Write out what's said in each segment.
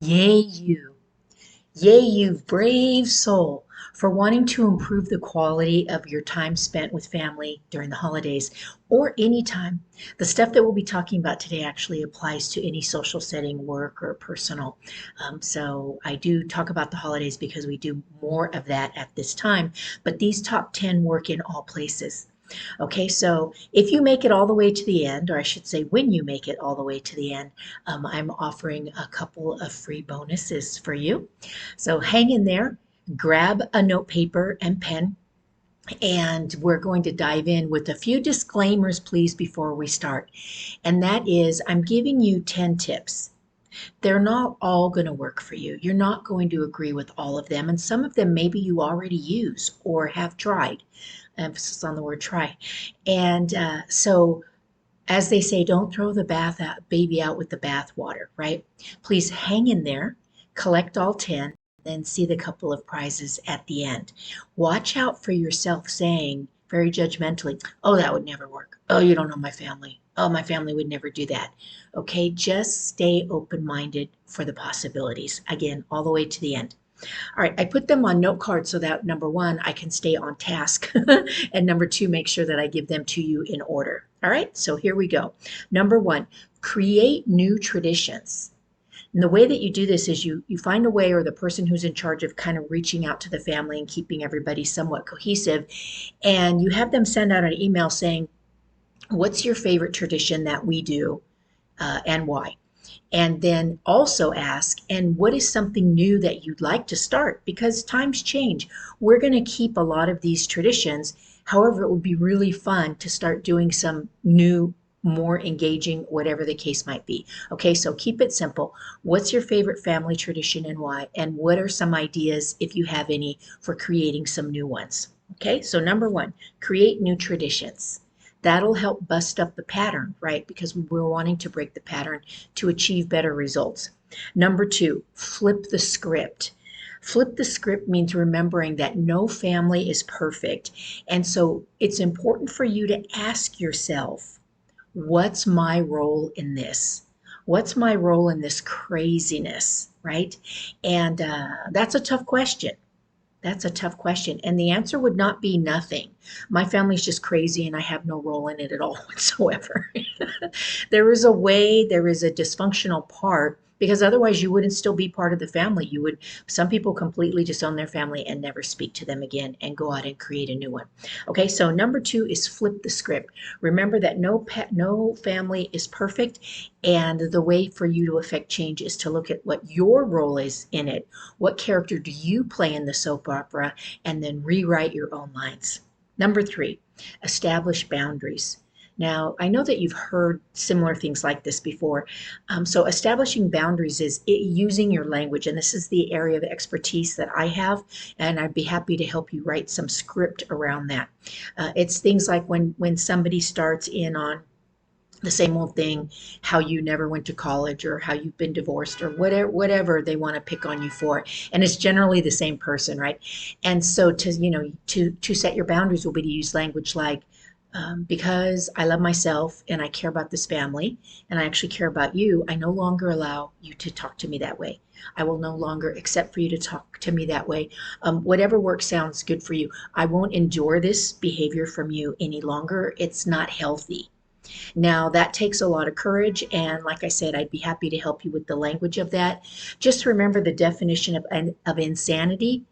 Yay, you. Yay, you brave soul, for wanting to improve the quality of your time spent with family during the holidays or any time. The stuff that we'll be talking about today actually applies to any social setting, work, or personal. So I do talk about the holidays because we do more of that at this time, but these top 10 work in all places. Okay, so if you make it all the way to the end, or I should say, when you make it all the way to the end, I'm offering a couple of free bonuses for you. So hang in there, grab a note paper and pen, and we're going to dive in with a few disclaimers, please, before we start. And that is, I'm giving you 10 tips. They're not all going to work for you. You're not going to agree with all of them. And some of them maybe you already use or have tried. Emphasis on the word try. And so, as they say, don't throw the baby out with the bathwater, right? Please hang in there, collect all 10, then see the couple of prizes at the end. Watch out for yourself saying very judgmentally, oh, that would never work. Oh, you don't know my family. Oh, my family would never do that. Okay, just stay open minded for the possibilities. Again, all the way to the end. All right, I put them on note cards so that number one, I can stay on task. And number two, make sure that I give them to you in order. All right, so here we go. Number one, create new traditions. And the way that you do this is you find a way, or the person who's in charge of kind of reaching out to the family and keeping everybody somewhat cohesive, and you have them send out an email saying, what's your favorite tradition that we do and why? And then also ask, and what is something new that you'd like to start? Because times change. We're going to keep a lot of these traditions. However, it would be really fun to start doing some new, more engaging, whatever the case might be. Okay, so keep it simple. What's your favorite family tradition and why? And what are some ideas, if you have any, for creating some new ones? Okay, so number one, create new traditions. That'll help bust up the pattern, right? Because we're wanting to break the pattern to achieve better results. Number two, flip the script. Flip the script means remembering that no family is perfect. And so it's important for you to ask yourself, what's my role in this? What's my role in this craziness, right? And that's a tough question. That's a tough question. And the answer would not be nothing. My family's just crazy and I have no role in it at all whatsoever. There is a way, there is a dysfunctional part, because otherwise you wouldn't still be part of the family. You would, some people completely disown their family and never speak to them again and go out and create a new one. Okay, so number two is flip the script. Remember that no family is perfect, and the way for you to affect change is to look at what your role is in it. What character do you play in the soap opera? And then rewrite your own lines. Number three, establish boundaries. Now, I know that you've heard similar things like this before. So, establishing boundaries is using your language, and this is the area of expertise that I have, and I'd be happy to help you write some script around that. It's things like when somebody starts in on the same old thing, how you never went to college or how you've been divorced or whatever they want to pick on you for, and it's generally the same person, right? And so to set your boundaries will be to use language like, because I love myself and I care about this family and I actually care about you, I no longer allow you to talk to me that way. I will no longer accept for you to talk to me that way. Whatever work sounds good for you. I won't endure this behavior from you any longer. It's not healthy. Now, that takes a lot of courage, and like I said, I'd be happy to help you with the language of that. Just remember the definition of insanity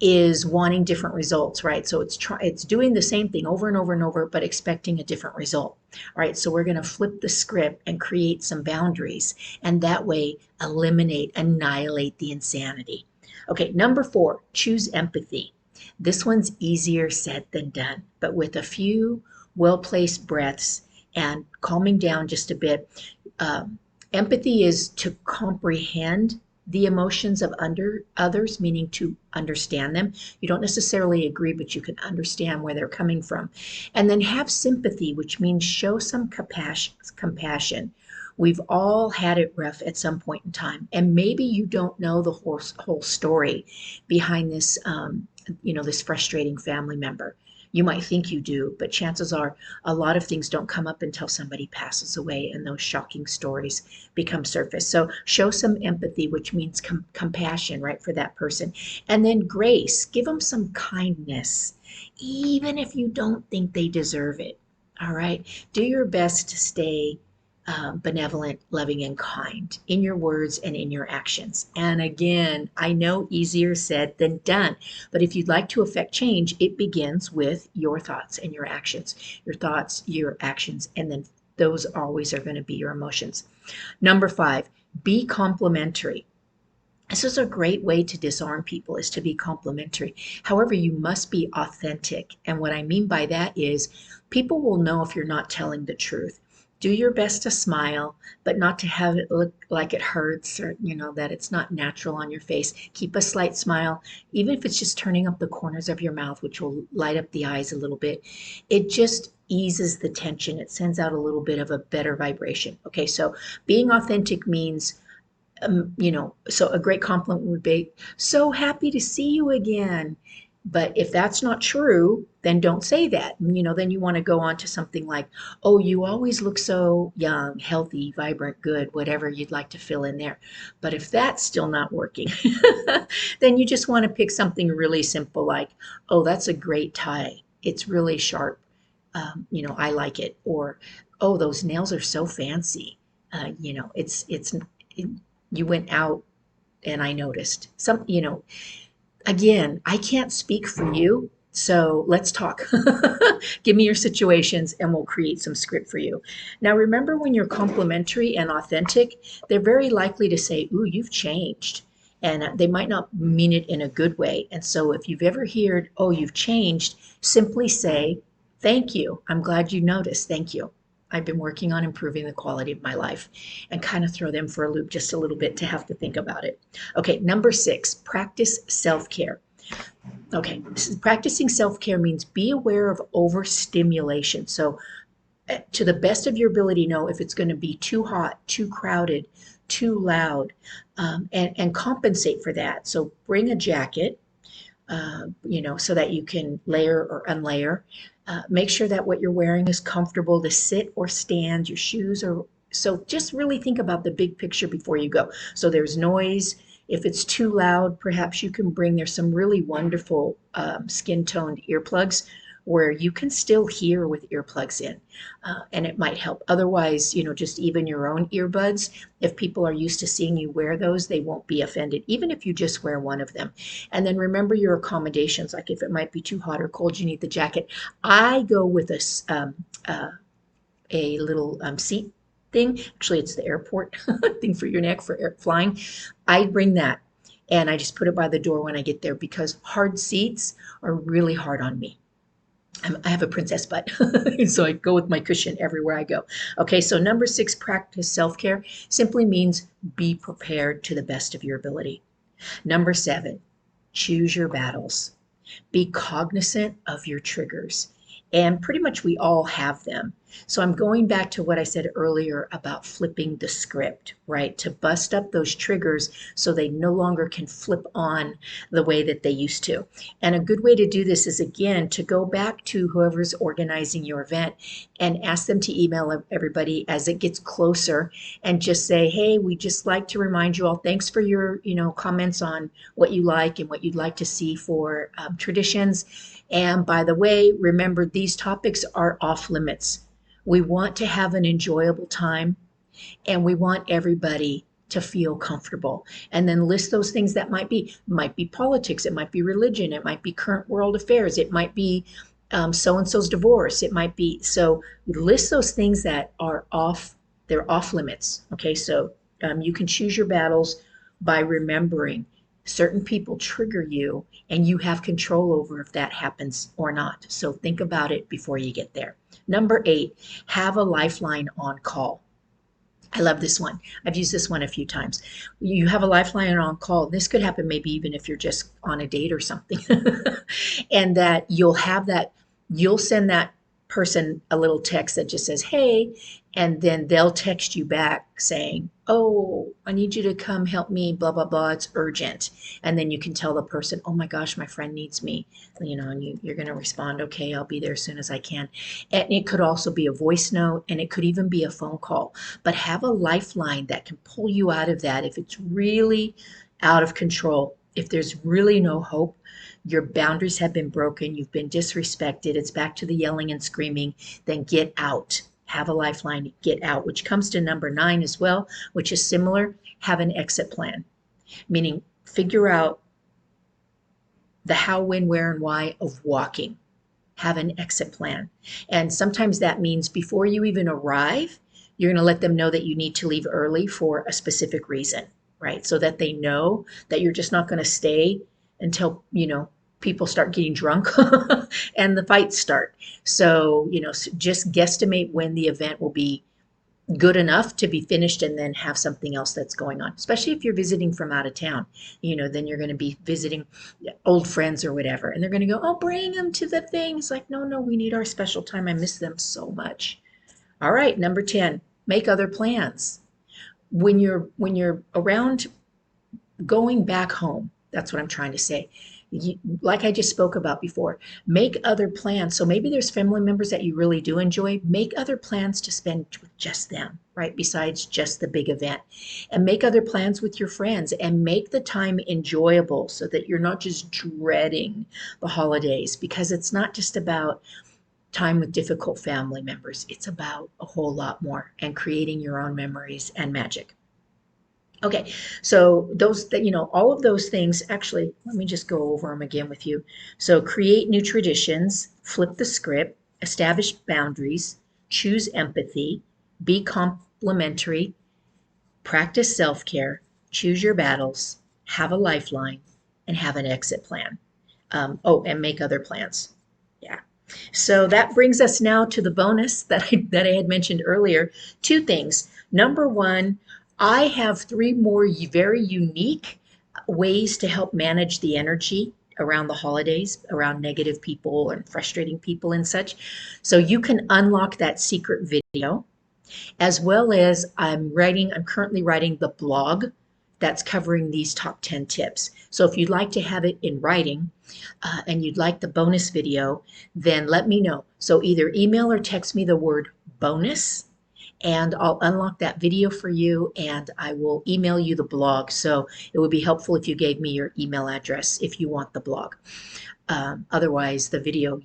is wanting different results, right? So it's doing the same thing over and over and over, but expecting a different result. All right, so we're going to flip the script and create some boundaries, and that way annihilate the insanity. Okay, number four, choose empathy. This one's easier said than done, but with a few well-placed breaths and calming down just a bit. Empathy is to comprehend the emotions of others, meaning to understand them. You don't necessarily agree, but you can understand where they're coming from. And then have sympathy, which means show some compassion. We've all had it rough at some point in time, and maybe you don't know the whole story behind this, this frustrating family member. You might think you do, but chances are a lot of things don't come up until somebody passes away and those shocking stories become surface. So show some empathy, which means compassion, right, for that person. And then grace, give them some kindness, even if you don't think they deserve it. All right. Do your best to stay benevolent, loving, and kind in your words and in your actions. And again, I know easier said than done, but if you'd like to affect change, it begins with your thoughts and your actions. Your thoughts, your actions, and then those always are going to be your emotions. Number 5, be complimentary. This is a great way to disarm people, is to be complimentary. However, you must be authentic. And what I mean by that is people will know if you're not telling the truth. Do your best to smile, but not to have it look like it hurts, or that it's not natural on your face. Keep a slight smile, even if it's just turning up the corners of your mouth, which will light up the eyes a little bit. It just eases the tension. It sends out a little bit of a better vibration. Okay, so being authentic means so a great compliment would be, so happy to see you again. But if that's not true, then don't say that. Then you want to go on to something like, oh, you always look so young, healthy, vibrant, good, whatever you'd like to fill in there. But if that's still not working, then you just want to pick something really simple like, oh, that's a great tie. It's really sharp. I like it. Or, oh, those nails are so fancy. It's you went out and I noticed again, I can't speak for you, so let's talk. Give me your situations and we'll create some script for you. Now, remember, when you're complimentary and authentic, they're very likely to say, ooh, you've changed. And they might not mean it in a good way. And so if you've ever heard, oh, you've changed, simply say, thank you. I'm glad you noticed. Thank you. I've been working on improving the quality of my life, and kind of throw them for a loop just a little bit to have to think about it. Okay, number 6, practice self-care. Okay, practicing self-care means be aware of overstimulation. So to the best of your ability, know if it's going to be too hot, too crowded, too loud, and compensate for that. So bring a jacket, so that you can layer or unlayer. Make sure that what you're wearing is comfortable to sit or stand. Your shoes are, so just really think about the big picture before you go. So there's noise. If it's too loud, perhaps you can bring, there's some really wonderful skin toned earplugs where you can still hear with earplugs in, and it might help. Otherwise, just even your own earbuds, if people are used to seeing you wear those, they won't be offended, even if you just wear one of them. And then remember your accommodations, like if it might be too hot or cold, you need the jacket. I go with a little seat thing. Actually, it's the airport thing for your neck for flying. I bring that and I just put it by the door when I get there, because hard seats are really hard on me. I have a princess butt, so I go with my cushion everywhere I go. Okay, so number 6, practice self-care simply means be prepared to the best of your ability. Number 7, choose your battles. Be cognizant of your triggers. And pretty much we all have them. So I'm going back to what I said earlier about flipping the script, right? To bust up those triggers so they no longer can flip on the way that they used to. And a good way to do this is, again, to go back to whoever's organizing your event and ask them to email everybody as it gets closer, and just say, hey, we just like to remind you all, thanks for your comments on what you like and what you'd like to see for traditions. And by the way, remember, these topics are off limits. We want to have an enjoyable time, and we want everybody to feel comfortable. And then list those things that might be politics, it might be religion, it might be current world affairs, it might be so-and-so's divorce, it might be, so list those things that are they're off limits. Okay, so you can choose your battles by remembering certain people trigger you, and you have control over if that happens or not. So think about it before you get there. Number 8, have a lifeline on call. I love this one. I've used this one a few times. You have a lifeline on call. This could happen maybe even if you're just on a date or something. And that you'll send that person a little text that just says, hey, and then they'll text you back saying, oh, I need you to come help me, blah, blah, blah, it's urgent. And then you can tell the person, oh my gosh, my friend needs me, and you're going to respond, okay, I'll be there as soon as I can. And it could also be a voice note, and it could even be a phone call, but have a lifeline that can pull you out of that if it's really out of control, if there's really no hope. Your boundaries have been broken, you've been disrespected, it's back to the yelling and screaming, then get out. Have a lifeline, get out, which comes to number 9 as well, which is similar. Have an exit plan, meaning figure out the how, when, where, and why of walking. Have an exit plan. And sometimes that means before you even arrive, you're going to let them know that you need to leave early for a specific reason, right? So that they know that you're just not going to stay until, people start getting drunk and the fights start. So, just guesstimate when the event will be good enough to be finished and then have something else that's going on, especially if you're visiting from out of town. Then you're going to be visiting old friends or whatever, and they're going to go, oh, bring them to the thing. It's like, no, we need our special time. I miss them so much. All right, number 10, make other plans. When you're around going back home, that's what I'm trying to say. Like I just spoke about before, make other plans. So maybe there's family members that you really do enjoy. Make other plans to spend with just them, right? Besides just the big event. And make other plans with your friends and make the time enjoyable so that you're not just dreading the holidays, because it's not just about time with difficult family members. It's about a whole lot more, and creating your own memories and magic. Okay, so all of those things, actually, let me just go over them again with you. So create new traditions, flip the script, establish boundaries, choose empathy, be complimentary, practice self-care, choose your battles, have a lifeline, and have an exit plan. And make other plans. Yeah. So that brings us now to the bonus that I had mentioned earlier. 2 things. Number 1, I have 3 more very unique ways to help manage the energy around the holidays, around negative people and frustrating people and such. So you can unlock that secret video, as well as I'm currently writing the blog that's covering these top 10 tips. So if you'd like to have it in writing and you'd like the bonus video, then let me know. So either email or text me the word bonus, and I'll unlock that video for you, and I will email you the blog. So it would be helpful if you gave me your email address if you want the blog. Otherwise, the video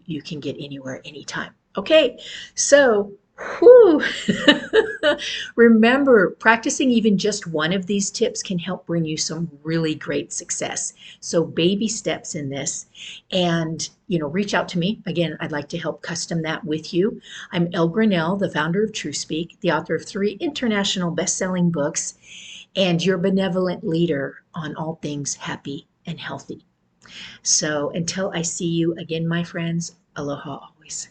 you can get anywhere, anytime. Okay, so whew. Remember, practicing even just one of these tips can help bring you some really great success. So baby steps in this, and reach out to me. Again, I'd like to help custom that with you. I'm Elle Graniel, the founder of Truespeak, the author of 3 international best-selling books, and your benevolent leader on all things happy and healthy. So until I see you again, my friends, aloha always.